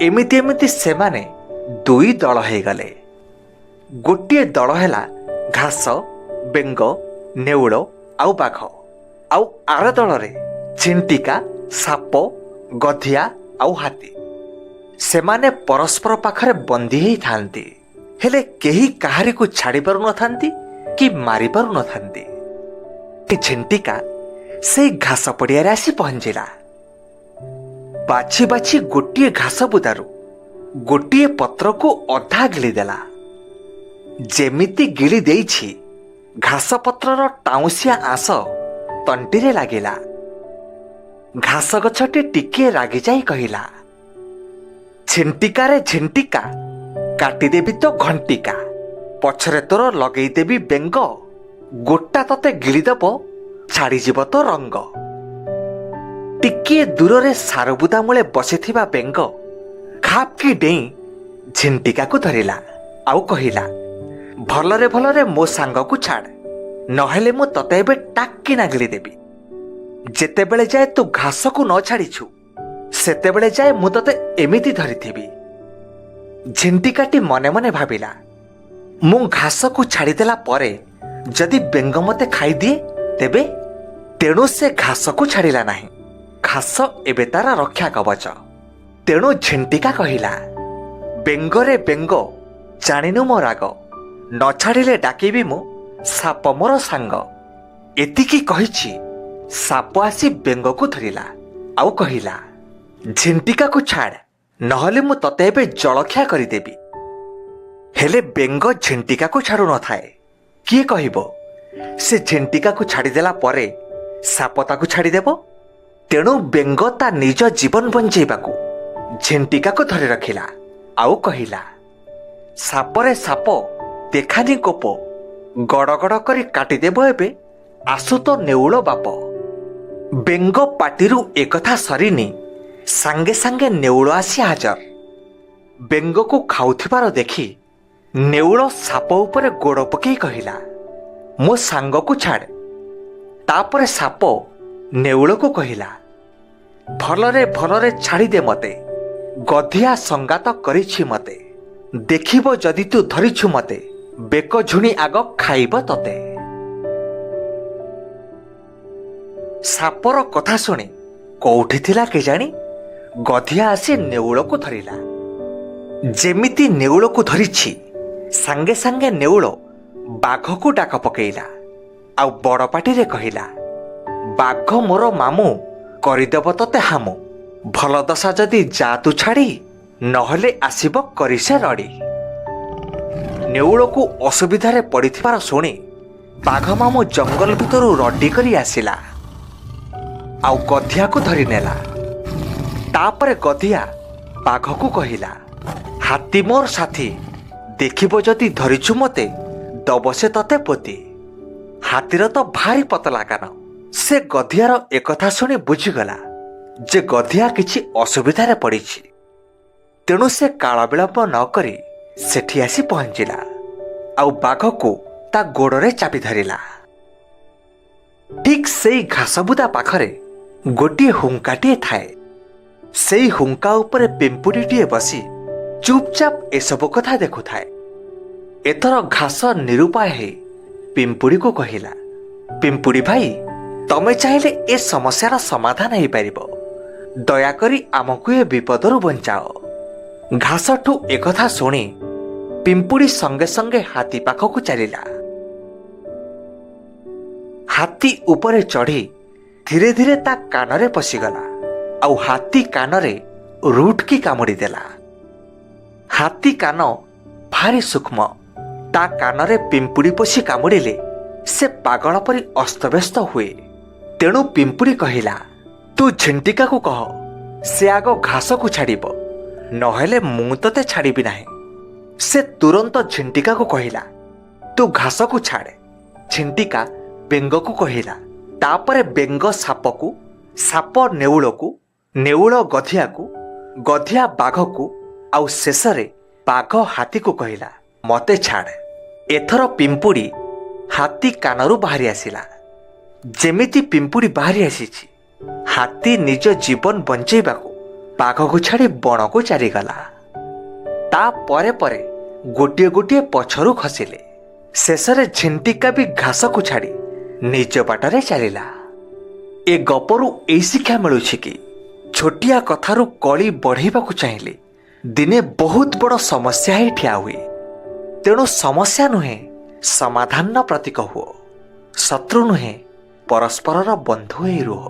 एमिति एमिति सेमाने दुई दल हो गले। गोटे दल है घास, बेंग, नेउल आउ बाघ, आउ आर दल रे झिंटिका, साप, गधिया आउ हाथी। सेमाने परस्पर पाखरे बंदी ही थांती, हेले केही काहारी को छाड़ी पारु न थांती कि मारी पारु न थांती। झिंटिका से घास पड़िया रे आसी पहुंचिला। बाछी बाछी गोटे घास बुदारू गोटे पत्र को अधा गिली देला। जेमिति गिली देइछि घास पत्रर टाउसिया आस तंटीरे लागिला। घास गछटे टिके रागी जाई कहिला, झिंटिका रे झिंटिका, काटिदेवी तो घंटिका, पछरे तोर लगेदेवी बेंग, गोटा तते गिलीदेव छाड़ीजीव तो रंग। टिके दूर रे सारबुदा मूले बसिथिबा बेंग खापकी डेई झिंटिका को धरिला आउ कहिला, भलरे भलरे मो सांग को छाड़, नहेले मु तते एबे टाक्किना गिली देबी। जेतेबेले जाए तू घास को न छाड़ीछु सेतेबेले जाए मु तते एमिति धरिथिबी। झिंटिकाटी मने मने भाबिला, मु घास को छाड़ीदेला परे जदि बेंग मते खाई दिए तेबे। तेणु से घास को छाड़िला नाही, घास एबे तारा रक्षा कवच। तेणु झिंटिका कहिला, बेंगरे बेंग जानिनु मो राग, न छाड़िले डाकिबी मु साप मोर सांग। एतिकी कहिछि साप आसी बेंग को धरिला आउ कहिला, झिंटिका को छाड़, नहले मु तते एबे जलख्या करिदेबी। हेले बेंग झिंटिका को छाड़ू न थाए, किए कहिबो से झिंटिका को छाड़ीदेला परे साप ताकू छाड़ीदेव। तेणु बेंग ता निज जीवन बंचेबाकू झिंटिका को धरि रखिला आउ कहिला, सापरे साप देखानी कोप, गड़ गड़ करी काटिदेव एबे आसु तो नेउल बाप। बेंग पाटिरू एकथा सरीनी सांगे सांगे नेउल आसी हाजर। बेंग को खाउथिबार देखि नेउल साप उपरे गोड़ पकई कहिला, मो सांग को छाड़। तापरे साप नेउल को कहिला, भलरे भलरे छाड़ी दे मते, गधिया संगात करिछि मते, देखिबो जदि तू धरिछु मते, बेक झुणी आग खाइब तते। सापर कथा शुणी कोउठी थिला केजाणी गधिया आसी नेउल को धरिला। जेमिति नेउल को धरिछि सांगे सांगे नेउल बाघ को डाक पकेइला आउ बड़ पाटी रे कहिला, बाघ मोर मामू करिदेव तते हामू, भल दशा जदि जा तू छाड़ी, नहले आसिब करिसे रड़ी। नेउल को असुविधारे पड़िथिबार शुणी बाघ मामू जंगल भितरु रड्डी करी आसिला आउ गधिया को धरि नेला। तापरे गधिया बाघ को कहिला, हाथी मोर साथी, देखिबो जदि धरिछु मते दबसे तते पोती। हाथीर तो भारी पतला कान। से गधियार एकथा शुणी बुझीगला जे गधिया किछि असुविधारे पड़िछि। तेणु से काल विलंब न करी सेठी आसी पहुंचिला आउ बाघ को ता गोड़रे चापी धरिला। ठीक सेई घासबुदा पाखरे गोटिए हुंकाटिए थाए। सेई हुंका उपरे पिंपुड़ीटिए बसी चुपचाप एसबु कथा देखुथाए। एथर घास निरुपाय हे पिंपुड़ी को कहिला, पिंपुड़ी भाई, तमे चाहिले ए समस्यार समाधान हो पारिबो, दयाकरी आमको ए विपदरु बंचाओ। घास ठू एकथा शुणी पिंपुड़ी संगे संगे हाथी पाखकू चलिला। हाथी उपरे चढ़ी धीरे धीरे ता कानरे पशिगला आउ हाथी कानरे रूट की कामुड़ी देला। हाथी कान भारी सूक्ष्म, ता कानरे पिंपुड़ी पशी कामुड़िले से पागल परी अस्तव्यस्त हुए। तेणु पिंपुड़ी कहिला, तू झिंटिका को कह से आग घास को छाड़िब, नहेले मु तते छाड़िबी नाही। से तुरंत झिंटिका को कहिला, तू घास को छाड़। झिंटिका बेंग को कहिला, तापरे बेंग साप को, साप नेउल को, नेउल गधिया को, गधिया बाघ को, आउ शेषरे बाघ हाथी को कहिला, मते छाड़। एथर पिंपुड़ी हाथी कानरू बाहरी आसिला। जेमिति पिंपुड़ी बाहरी आसीछि, हाथी निज जीवन बंचेबाकू ବାଘକୁ ଛାଡ଼ି ବଣକୁ ଚାଲିଗଲା। ତା ପରେ ପରେ ଗୋଟିଏ ଗୋଟିଏ ପଛରୁ ଖସିଲେ। ଶେଷରେ ଝିଣ୍ଟିକା ବି ଘାସକୁ ଛାଡ଼ି ନିଜ ବାଟରେ ଚାଲିଲା। ଏ ଗପରୁ ଏଇ ଶିକ୍ଷା ମିଳୁଛି କି ଛୋଟିଆ କଥାରୁ କଳି ବଢ଼େଇବାକୁ ଚାହିଁଲେ ଦିନେ ବହୁତ ବଡ଼ ସମସ୍ୟା ହିଁ ଠିଆ ହୁଏ। ତେଣୁ ସମସ୍ୟା ନୁହେଁ ସମାଧାନର ପ୍ରତୀକ ହୁଅ, ଶତ୍ରୁ ନୁହେଁ ପରସ୍ପରର ବନ୍ଧୁ ହେଇ ରୁହ।